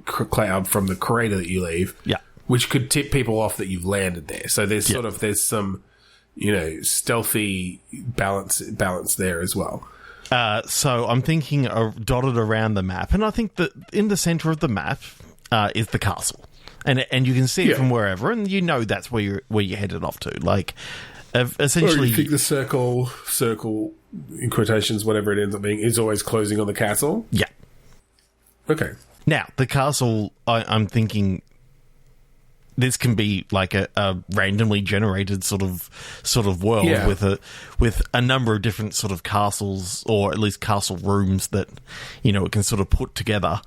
Cloud from the crater that you leave, which could tip people off that you've landed there. So there's there's some, stealthy balance there as well. So I'm thinking dotted around the map, and I think that in the center of the map is the castle, and you can see it from wherever, and that's where you're headed off to. Essentially, or you think the circle in quotations, whatever it ends up being, is always closing on the castle. Yeah. Okay. Now, the castle, I'm thinking this can be a randomly generated sort of world with a number of different sort of castles, or at least castle rooms that, it can sort of put together.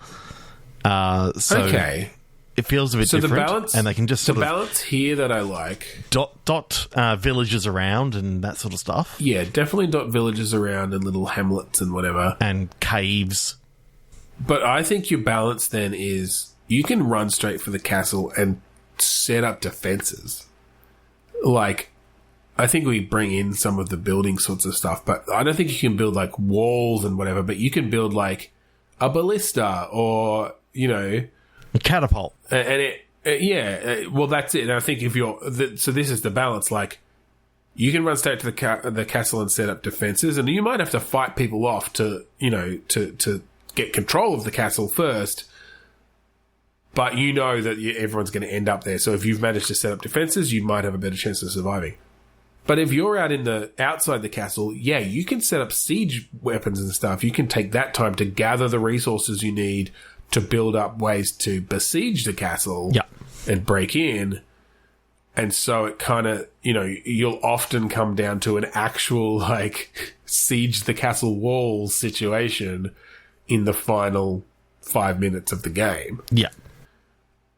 Okay. It feels a bit different. The balance, and they can just balance here that I like. Dot villages around and that sort of stuff. Yeah, definitely dot villages around and little hamlets and whatever. And caves. But I think your balance then is you can run straight for the castle and set up defenses. I think we bring in some of the building sorts of stuff, but I don't think you can build walls and whatever, but you can build a ballista or, a catapult. And well, that's it. And I think if so this is the balance, you can run straight to the castle and set up defenses, and you might have to fight people off to get control of the castle first, but that everyone's going to end up there. So if you've managed to set up defenses, you might have a better chance of surviving. But if you're out outside the castle, you can set up siege weapons and stuff. You can take that time to gather the resources you need to build up ways to besiege the castle and break in. And so it kind of, you'll often come down to an actual siege the castle walls situation in the final 5 minutes of the game. Yeah.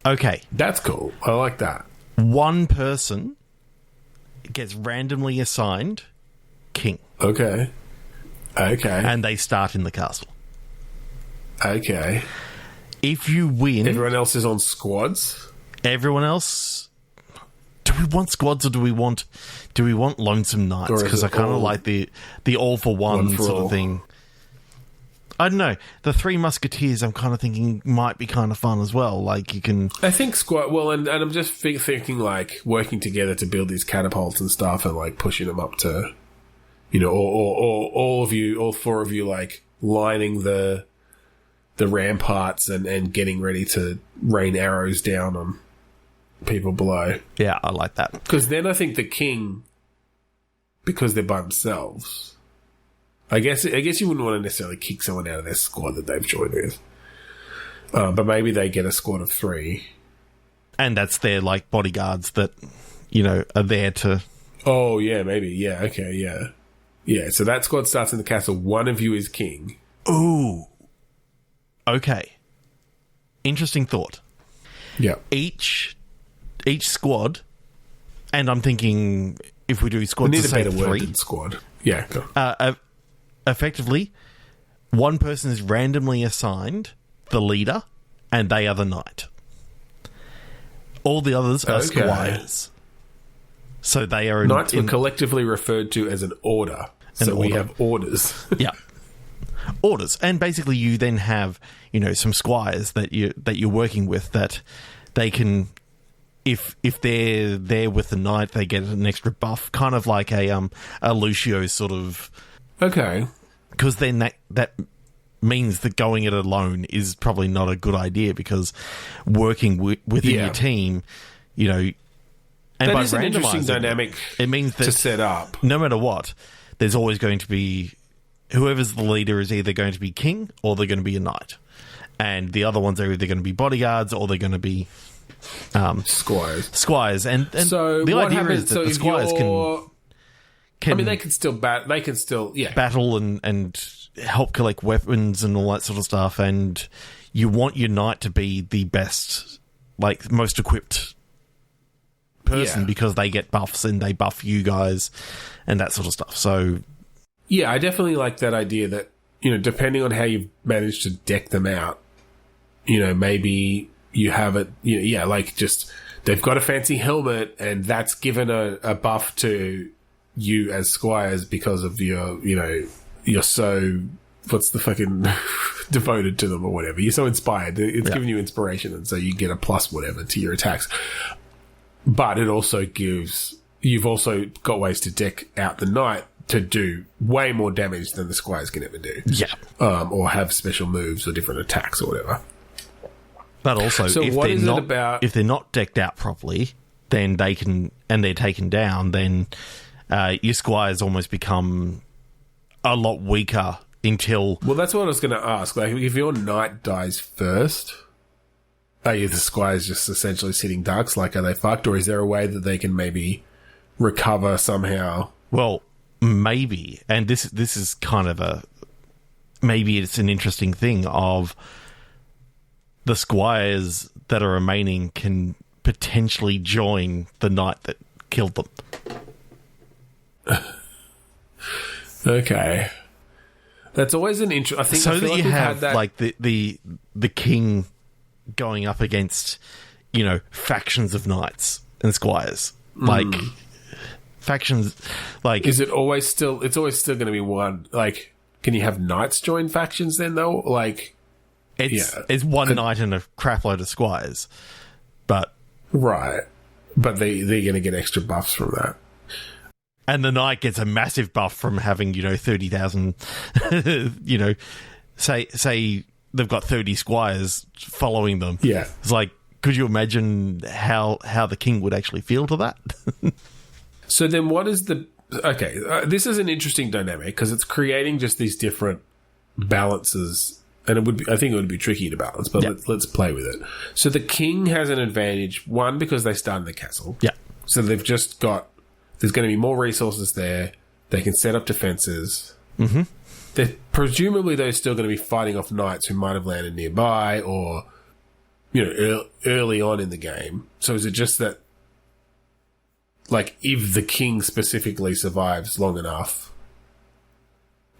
Okay. That's cool. I like that. One person gets randomly assigned king. Okay. And they start in the castle. Okay. If you win... Everyone else is on squads? Everyone else... Do we want squads or do we want lonesome knights? Because I kind of like the all for one sort of thing. I don't know. The Three Musketeers, I'm kind of thinking might be kind of fun as well. Like you can... I think squad... Well, and I'm just thinking like working together to build these catapults and stuff and like pushing them up to... You know, or all four of you like lining the ramparts and getting ready to rain arrows down on people below. Yeah, I like that. Because then I think the king, because they're by themselves, I guess you wouldn't want to necessarily kick someone out of their squad that they've joined with. But maybe they get a squad of 3. And that's their, like, bodyguards that, you know, are there to... Oh, yeah, maybe. Yeah, okay, yeah. Yeah, so that squad starts in the castle. One of you is king. Ooh. Okay. Interesting thought. Yeah. Each squad, and I'm thinking if we do squads, we need to a better say 3 word than squad. Yeah. Go. Effectively, one person is randomly assigned the leader, and they are the knight. All the others are squires. So they are... Knights were collectively referred to as an order. We have orders. Yeah. Orders. And basically you then have, you know, some squires that you're working with that they can... If they're there with the knight, they get an extra buff, kind of like a Lucio sort of... Okay. Because then that means that going it alone is probably not a good idea, because working within your team, you know... And that is an interesting dynamic it means that to set up. No matter what, there's always going to be... Whoever's the leader is either going to be king or they're going to be a knight. And the other ones are either going to be bodyguards or they're going to be... Squires. And so the idea happens, is that the squires can... I mean, they can still... battle and help collect weapons and all that sort of stuff. And you want your knight to be the best, like, most equipped person, because they get buffs and they buff you guys and that sort of stuff. So yeah, I definitely like that idea that, you know, depending on how you've managed to deck them out, you know, maybe you have it, you know, yeah, like just they've got a fancy helmet and that's given a buff to you as squires because of your, you know, you're so, what's the fucking devoted to them or whatever, you're so inspired, it's giving you inspiration, and so you get a plus whatever to your attacks. But it also gives... You've also got ways to deck out the knight to do way more damage than the squires can ever do. Yeah. Or have special moves or different attacks or whatever. But also, if they're not decked out properly, then they can... And they're taken down, then your squires almost become a lot weaker until... Well, that's what I was going to ask. Like, if your knight dies first... Are the squires just essentially sitting ducks? Like, are they fucked? Or is there a way that they can maybe recover somehow? Well, maybe. And this is kind of a... Maybe it's an interesting thing of the squires that are remaining can potentially join the knight that killed them. Okay. That's always an interesting... I think so I feel that like you we've have, had that... like, the king... going up against, you know, factions of knights and squires. Like, factions, like... Is it always still... It's always still going to be one... Like, can you have knights join factions then, though? Like... It's one knight and a crapload of squires. But... Right. But they're going to get extra buffs from that. And the knight gets a massive buff from having, you know, 30,000... you know, say... They've got 30 squires following them. Yeah. It's like, could you imagine how the king would actually feel to that? So then what is the... Okay, this is an interesting dynamic because it's creating just these different balances, and I think it would be tricky to balance, but let's play with it. So the king has an advantage, one, because they start in the castle. Yeah. So they've just got... There's going to be more resources there. They can set up defenses. Mm-hmm. They're presumably they're still going to be fighting off knights who might have landed nearby or, you know, early on in the game. So is it just that, like, if the king specifically survives long enough.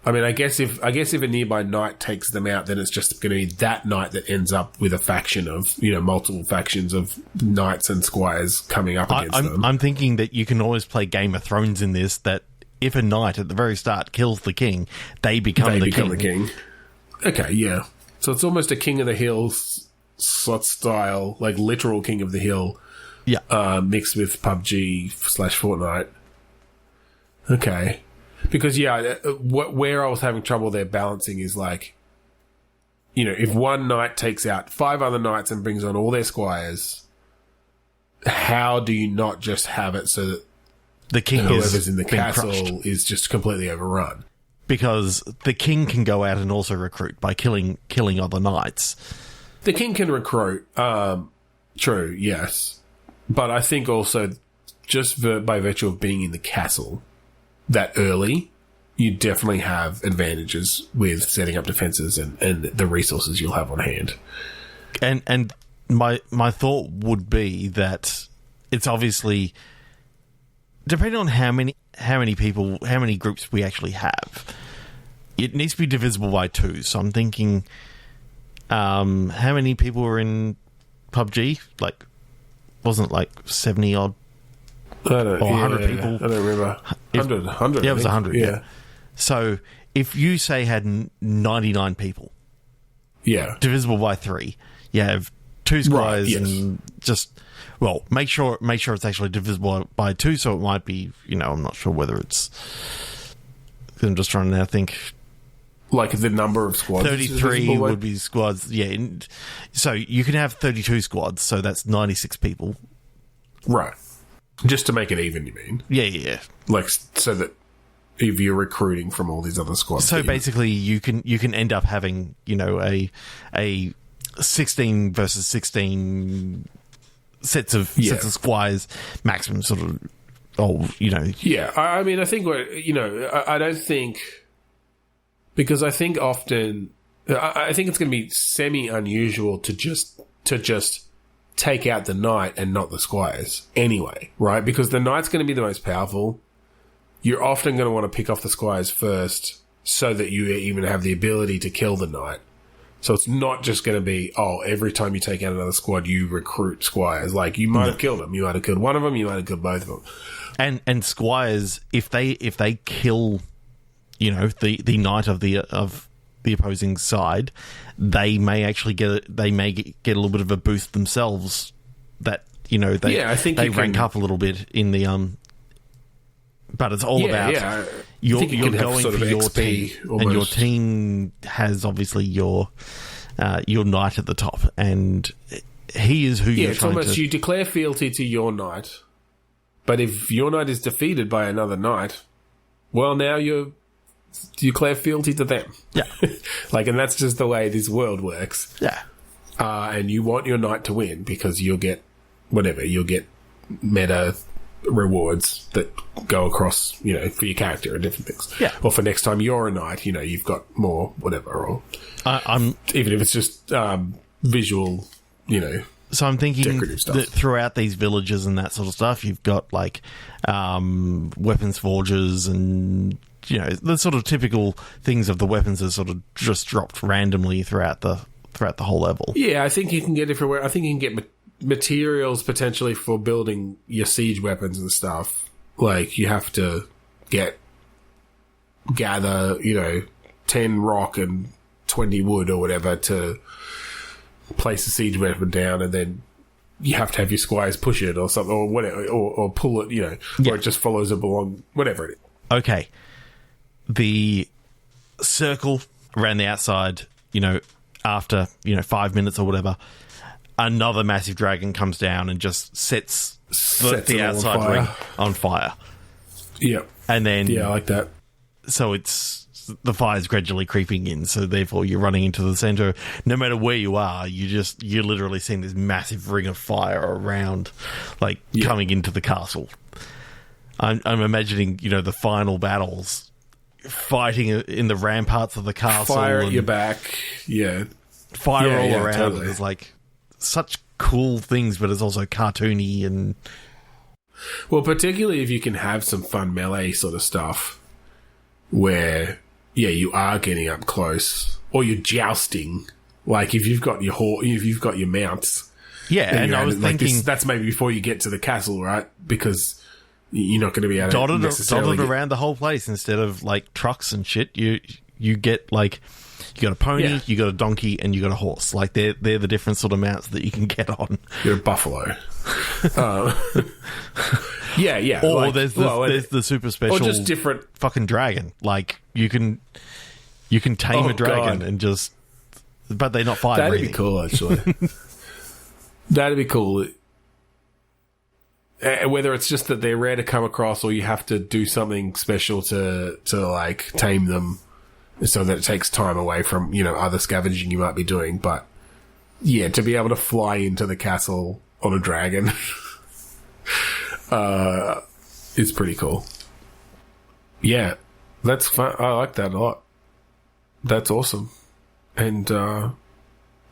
I mean, I guess if a nearby knight takes them out, then it's just going to be that knight that ends up with a faction of, multiple factions of knights and squires coming up against them. I'm thinking that you can always play Game of Thrones in this, that if a knight at the very start kills the king, they become the king. Okay, yeah. So it's almost a King of the Hill sort style, like literal King of the Hill. Yeah. Mixed with PUBG/Fortnite. Okay. Because, where I was having trouble there balancing is like, if one knight takes out 5 other knights and brings on all their squires, how do you not just have it so that the king whoever's in the castle crushed? Is just completely overrun? Because the king can go out and also recruit by killing other knights. The king can recruit, true, yes. But I think also, just by virtue of being in the castle that early, you definitely have advantages with setting up defenses and the resources you'll have on hand. And my thought would be that it's obviously, depending on how many people, how many groups we actually have, it needs to be divisible by 2. So I'm thinking, how many people were in PUBG? Like, wasn't it like 70 odd? Or 100 people? I don't remember. 100. Yeah, it was 100. Yeah. So if you say had 99 people, divisible by 3, you have 2 squires, right, yes. and just make sure it's actually divisible by 2. So it might be, I'm not sure whether it's. I'm just trying to now think. Like the number of squads. 33 would be squads. Yeah, so you can have 32 squads. So that's 96 people. Right. Just to make it even, you mean? Yeah. Like, so that if you're recruiting from all these other squads. So basically, you can end up having, a 16 versus 16 sets of squires, maximum sort of. Yeah, I mean, I think I don't think, because I think often, I think it's going to be semi unusual to just take out the knight and not the squires anyway, right? Because the knight's going to be the most powerful. You're often going to want to pick off the squires first so that you even have the ability to kill the knight. So it's not just going to be, every time you take out another squad, you recruit squires. Like, you might have killed them. You might have killed one of them. You might have killed both of them. And squires, if they kill, the knight of the opposing side, they may actually get a little bit of a boost themselves. That I think they rank up a little bit in the But it's all about you're going for your team, almost. And your team has obviously your knight at the top, and he is who you're trying to. It's almost you declare fealty to your knight, but if your knight is defeated by another knight, well, now you declare fealty to them. Yeah, and that's just the way this world works. Yeah, and you want your knight to win because you'll get meta rewards that go across, for your character and different things. Yeah. Or for next time you're a knight, you've got more whatever. Or I'm even if it's just visual, So I'm thinking decorative stuff. That throughout these villages and that sort of stuff, you've got weapons forges and the sort of typical things of the weapons are sort of just dropped randomly throughout the whole level. Yeah, I think you can get everywhere. I think you can get materials potentially for building your siege weapons and stuff. Like, you have to gather 10 rock and 20 wood or whatever to place a siege weapon down, and then you have to have your squires push it or something, or whatever, or pull it, or it just follows it along, whatever it is. Okay. The circle around the outside, after 5 minutes or whatever, another massive dragon comes down and just sets the outside ring on fire. Yeah. And then... Yeah, I like that. So the fire's gradually creeping in, so therefore you're running into the centre. No matter where you are, you're literally seeing this massive ring of fire around, coming into the castle. I'm imagining, the final battles, fighting in the ramparts of the castle. Fire at your back, yeah. Fire all around. Totally. It's such cool things, but it's also cartoony and... Well, particularly if you can have some fun melee sort of stuff where, yeah, you are getting up close or you're jousting. Like if you've got your mounts. Yeah, and I was thinking that's maybe before you get to the castle, right? Because you're not going to be able to dotted around the whole place instead of like trucks and shit. You get like you got a pony, you got a donkey, and you got a horse. Like they're the different sort of mounts that you can get on. You're a buffalo. Yeah. Or like, there's the super special, or just different fucking dragon. Like you can tame a dragon and just, but they're not fire That'd breathing. be cool, actually. That'd be cool. Whether it's just that they're rare to come across, or you have to do something special to like tame them, so that it takes time away from other scavenging you might be doing. But yeah, to be able to fly into the castle on a dragon is pretty cool. Yeah, that's fun. I like that a lot. That's awesome, and I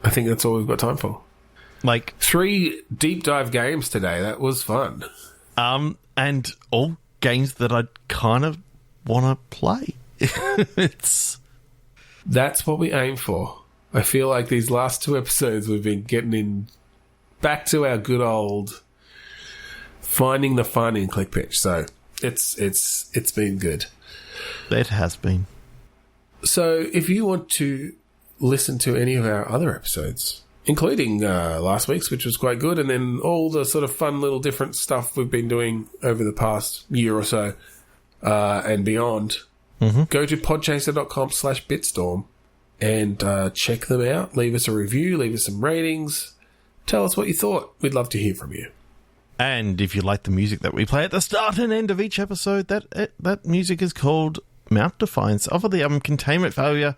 think that's all we've got time for. Like 3 deep dive games today. That was fun. And all games that I kind of want to play. That's what we aim for. I feel like these last 2 episodes we've been getting back to our good old finding the fun in Click Pitch. So it's been good. It has been. So if you want to listen to any of our other episodes, including last week's, which was quite good, and then all the sort of fun little different stuff we've been doing over the past year or so and beyond, go to podchaser.com/bitstorm and check them out. Leave us a review, leave us some ratings. Tell us what you thought. We'd love to hear from you. And if you like the music that we play at the start and end of each episode, that music is called Mount Defiance off of the album Containment Failure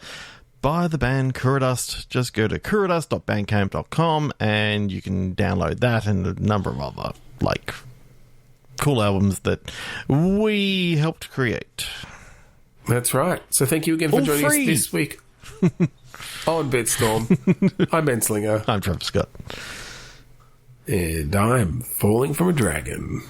by the band Kuradust. Just go to kuradust.bandcamp.com and you can download that and a number of other like cool albums that we helped create. That's right. So thank you again for joining us this week on Bitstorm. I'm Ben Slinger. I'm Trevor Scott. And I'm Falling from a Dragon.